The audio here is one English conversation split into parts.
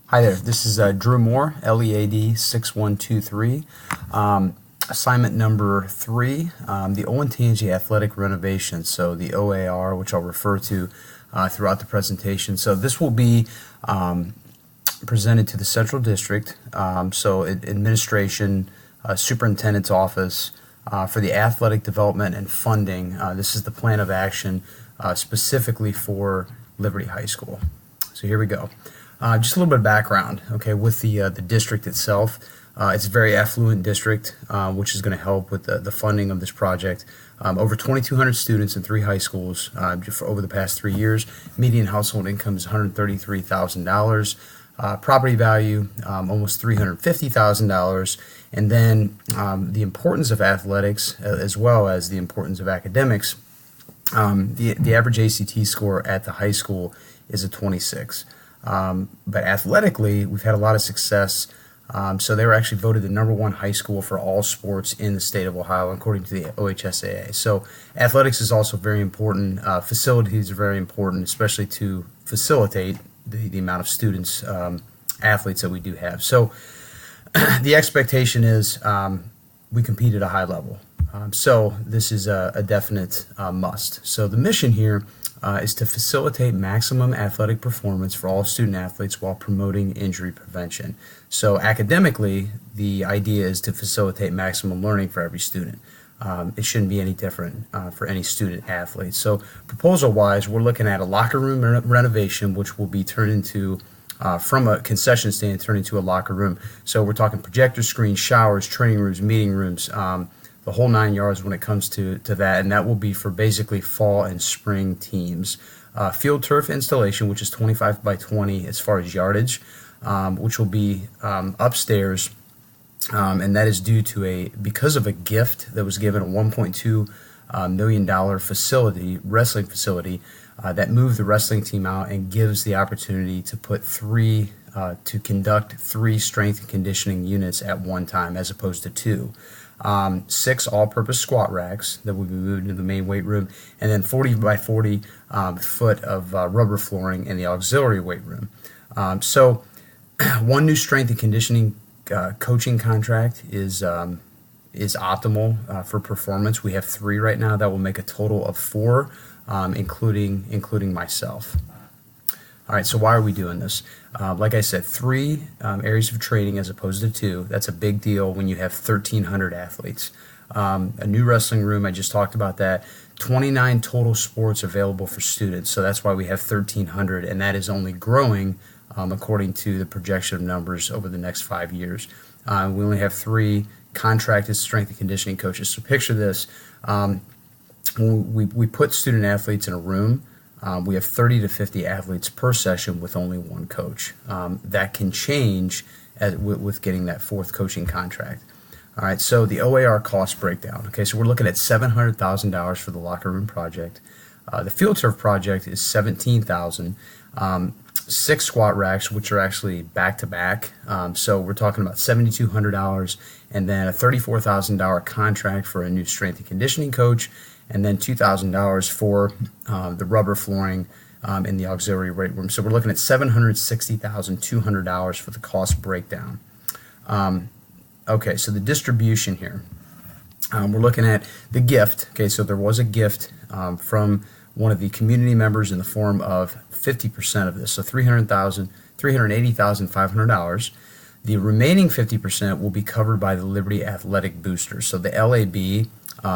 Hi there, this is Drew Moore, LEAD 6123. Assignment number 3, the Olentangy Athletic Renovation, so the OAR, which I'll refer to throughout the presentation. So this will be presented to the Central District, administration, superintendent's office, for the athletic development and funding. This is the plan of action specifically for Liberty High School. So here we go. Just a little bit of background, okay, with the district itself. It's a very affluent district, which is going to help with the funding of this project. Over 2,200 students in 3 high schools over the past 3 years. Median household income is $133,000. Property value, almost $350,000. And then the importance of athletics, as well as the importance of academics. The average ACT score at the high school is a 26. But athletically, we've had a lot of success. So they were actually voted the #1 high school for all sports in the state of Ohio, according to the OHSAA. So athletics is also very important. Facilities are very important, especially to facilitate the amount of students, athletes that we do have. So the expectation is we compete at a high level. So this is a definite must. So the mission here is to facilitate maximum athletic performance for all student athletes while promoting injury prevention. So academically, the idea is to facilitate maximum learning for every student. It shouldn't be any different for any student athlete. So proposal-wise, we're looking at a locker room renovation, which will be turned into from a concession stand turned into a locker room. So we're talking projector screens, showers, training rooms, meeting rooms, the whole 9 yards when it comes to that, and that will be for basically fall and spring teams. Field turf installation, which is 25 by 20 as far as yardage, which will be upstairs, and that is due to because of a gift that was given, a $1.2 million facility, wrestling facility, that moved the wrestling team out and gives the opportunity to to conduct 3 strength and conditioning units at one time as opposed to 2. 6 all-purpose squat racks that will be moved into the main weight room, and then 40 by 40 foot of rubber flooring in the auxiliary weight room. So 1 new strength and conditioning coaching contract is optimal for performance. We have 3 right now. That will make a total of 4, including myself. All right, so why are we doing this? Like I said, 3 areas of training as opposed to 2. That's a big deal when you have 1,300 athletes. A new wrestling room, I just talked about that. 29 total sports available for students, so that's why we have 1,300, and that is only growing according to the projection of numbers over the next 5 years. We only have 3 contracted strength and conditioning coaches. So picture this. We put student athletes in a room. We have 30 to 50 athletes per session with only 1 coach. That can change with getting that 4th coaching contract. All right, so the OAR cost breakdown. Okay, so we're looking at $700,000 for the locker room project. The field turf project is $17,000. 6 squat racks, which are actually back-to-back. So we're talking about $7,200, and then a $34,000 contract for a new strength and conditioning coach, and then $2,000 for the rubber flooring in the auxiliary weight room. So we're looking at $760,200 for the cost breakdown. Okay, so the distribution here. We're looking at the gift. Okay, so there was a gift from one of the community members in the form of 50% of this, so $380,500. The remaining 50% will be covered by the Liberty Athletic Boosters. So the LAB,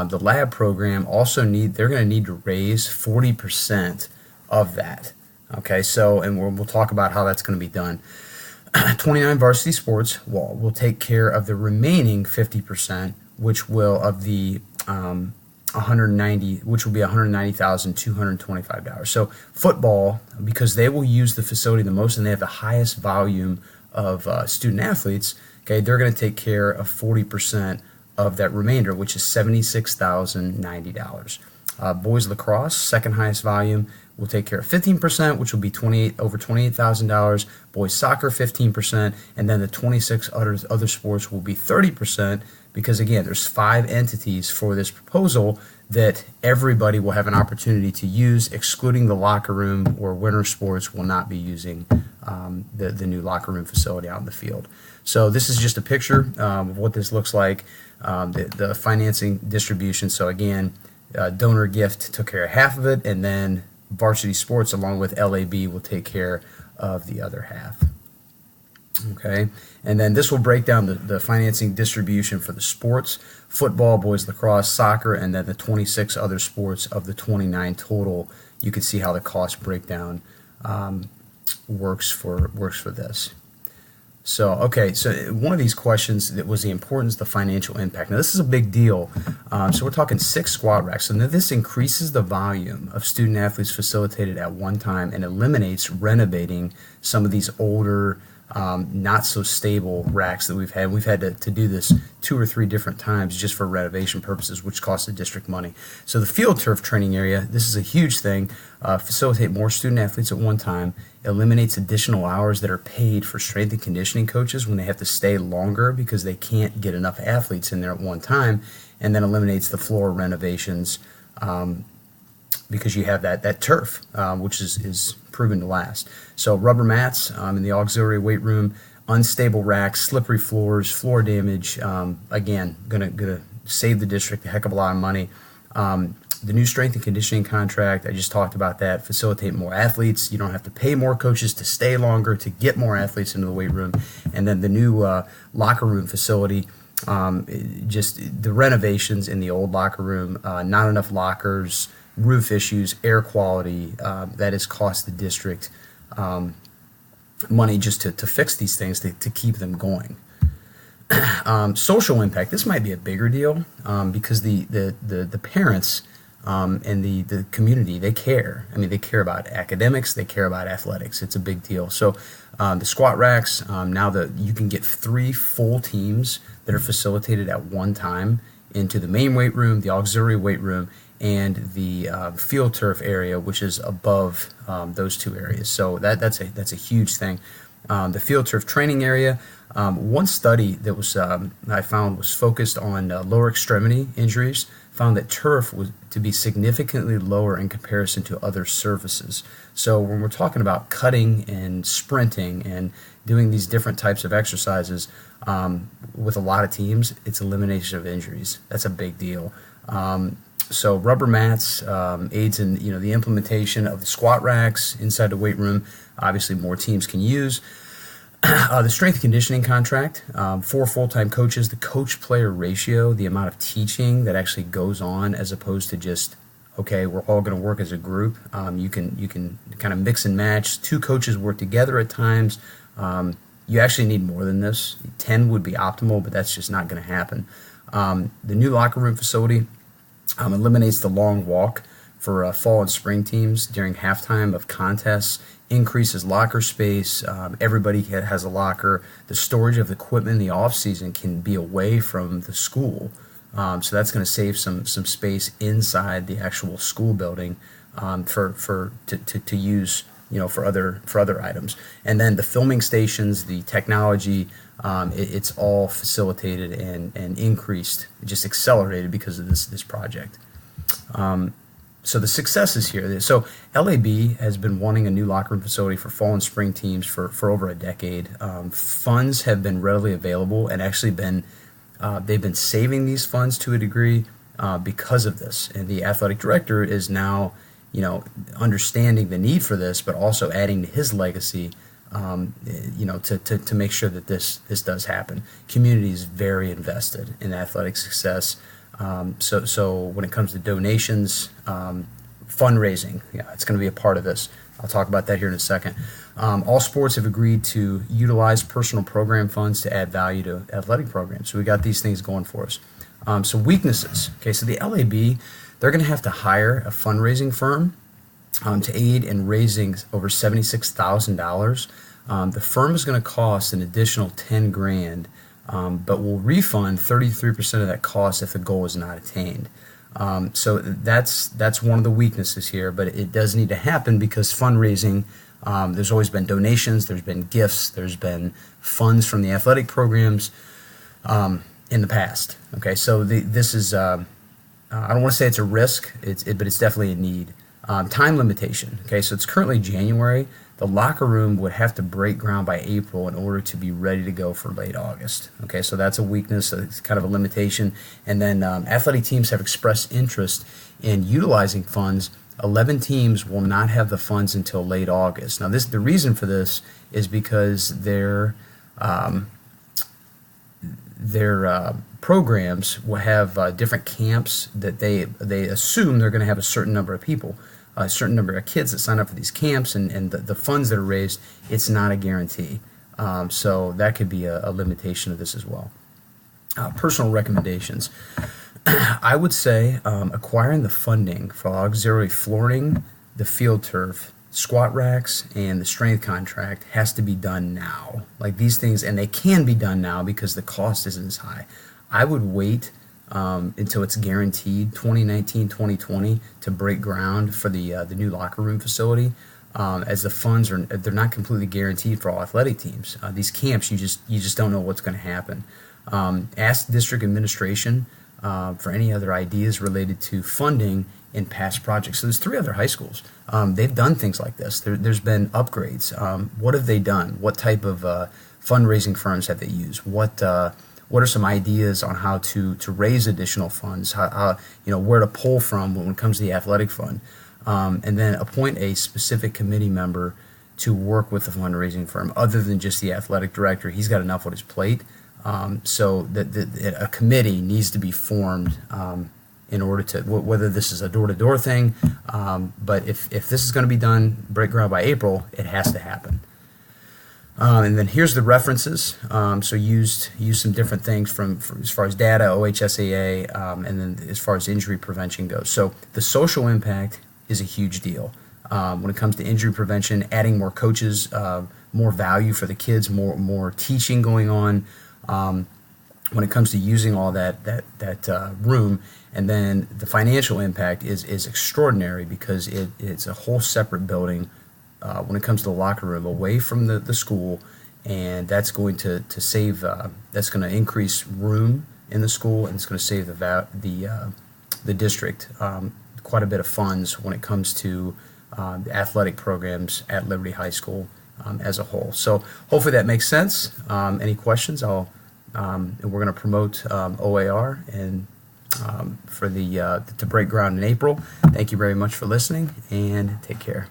the lab program, they're going to need to raise 40% of that. Okay, so, and we'll talk about how that's going to be done. 29 varsity sports will take care of the remaining 50%, which will be $190,225. So football, because they will use the facility the most and they have the highest volume of student athletes, okay, they're going to take care of 40% of that remainder, which is $76,090. Boys lacrosse, second highest volume, will take care of 15%, which will be over $28,000. Boys soccer, 15%, and then the 26 other sports will be 30%, because again, there's 5 entities for this proposal that everybody will have an opportunity to use, excluding the locker room, or winter sports will not be using the new locker room facility out in the field. So this is just a picture of what this looks like, the financing distribution. So again, donor gift took care of half of it, and then Varsity Sports along with LAB will take care of the other half. Okay, and then this will break down the financing distribution for the sports: football, boys lacrosse, soccer, and then the 26 other sports of the 29 total. You can see how the cost breakdown works for this. So, okay, so one of these questions that was the importance, the financial impact. Now, this is a big deal. So we're talking 6 squat racks. So now this increases the volume of student athletes facilitated at one time and eliminates renovating some of these older, not so stable racks that we've had. We've had to do this 2 or 3 different times just for renovation purposes, which costs the district money. So the field turf training area, this is a huge thing. Facilitate more student athletes at one time, eliminates additional hours that are paid for strength and conditioning coaches when they have to stay longer because they can't get enough athletes in there at one time, and then eliminates the floor renovations because you have that turf, which is proven to last. So rubber mats in the auxiliary weight room, unstable racks, slippery floors, floor damage. Again, gonna save the district a heck of a lot of money. The new strength and conditioning contract, I just talked about that. Facilitate more athletes. You don't have to pay more coaches to stay longer to get more athletes into the weight room. And then the new locker room facility. Just the renovations in the old locker room, not enough lockers, roof issues, air quality, that has cost the district money just to fix these things, to keep them going. Social impact, this might be a bigger deal because the parents and the community, they care. I mean, they care about academics, they care about athletics. It's a big deal. So the squat racks, now that you can get 3 full teams that are facilitated at one time into the main weight room, the auxiliary weight room, and the field turf area, which is above those 2 areas. So that's a huge thing. The field turf training area, one study that was I found was focused on lower extremity injuries, found that turf was to be significantly lower in comparison to other surfaces. So when we're talking about cutting and sprinting and doing these different types of exercises with a lot of teams, it's elimination of injuries. That's a big deal. So rubber mats aids in the implementation of the squat racks inside the weight room. Obviously, more teams can use. The strength and conditioning contract, 4 full-time coaches, the coach-player ratio, the amount of teaching that actually goes on as opposed to just, okay, we're all going to work as a group. You can kind of mix and match. 2 coaches work together at times. You actually need more than this. 10 would be optimal, but that's just not going to happen. The new locker room facility eliminates the long walk for fall and spring teams during halftime of contests, increases locker space. Everybody has a locker. The storage of equipment in the off season can be away from the school, so that's going to save some space inside the actual school building to use for other items. And then the filming stations, the technology, it's all facilitated and increased, just accelerated because of this project. So the successes here. So LAB has been wanting a new locker room facility for fall and spring teams for over a decade. Funds have been readily available and actually they've been saving these funds to a degree because of this. And the athletic director is now understanding the need for this, but also adding to his legacy to make sure that this does happen. Community is very invested in athletic success. So when it comes to donations, fundraising, it's going to be a part of this. I'll talk about that here in a second. All sports have agreed to utilize personal program funds to add value to athletic programs. So we got these things going for us. So weaknesses. Okay, so the LAB, they're going to have to hire a fundraising firm to aid in raising over $76,000. The firm is going to cost an additional $10,000. But will refund 33% of that cost if the goal is not attained. So that's one of the weaknesses here, but it does need to happen because fundraising, there's always been donations, there's been gifts, there's been funds from the athletic programs in the past. Okay, so this is I don't want to say it's a risk, but it's definitely a need. Time limitation. Okay, so it's currently January. The locker room would have to break ground by April in order to be ready to go for late August. Okay, so that's a weakness. It's kind of a limitation. And then athletic teams have expressed interest in utilizing funds. 11 teams will not have the funds until late August. Now, the reason for this is because their programs will have different camps that they assume they're going to have a certain number of people, a certain number of kids that sign up for these camps, and the funds that are raised, it's not a guarantee. So that could be a limitation of this as well. Personal recommendations. I would say acquiring the funding for auxiliary flooring, the field turf, squat racks, and the strength contract has to be done now. Like these things, and they can be done now because the cost isn't as high. I would wait until it's guaranteed 2019, 2020 to break ground for the new locker room facility, as the funds they're not completely guaranteed for all athletic teams. These camps, you just don't know what's going to happen. Ask district administration for any other ideas related to funding in past projects. So there's 3 other high schools. They've done things like this. There's been upgrades. What have they done? What type of fundraising firms have they used? What are some ideas on how to raise additional funds? How where to pull from when it comes to the athletic fund, and then appoint a specific committee member to work with the fundraising firm other than just the athletic director. He's got enough on his plate. So that a committee needs to be formed in order to, whether this is a door-to-door thing, but if this is going to be done, break ground by April, it has to happen. And then here's the references. So used some different things from as far as data, OHSAA, and then as far as injury prevention goes. So the social impact is a huge deal. When it comes to injury prevention, adding more coaches, more value for the kids, more teaching going on. When it comes to using all that room, and then the financial impact is extraordinary because it's a whole separate building when it comes to the locker room away from the school, and that's going to save that's going to increase room in the school, and it's going to save the district quite a bit of funds when it comes to the athletic programs at Liberty High School as a whole. So hopefully that makes sense. Any questions? And we're going to promote OAR and for to break ground in April. Thank you very much for listening, and take care.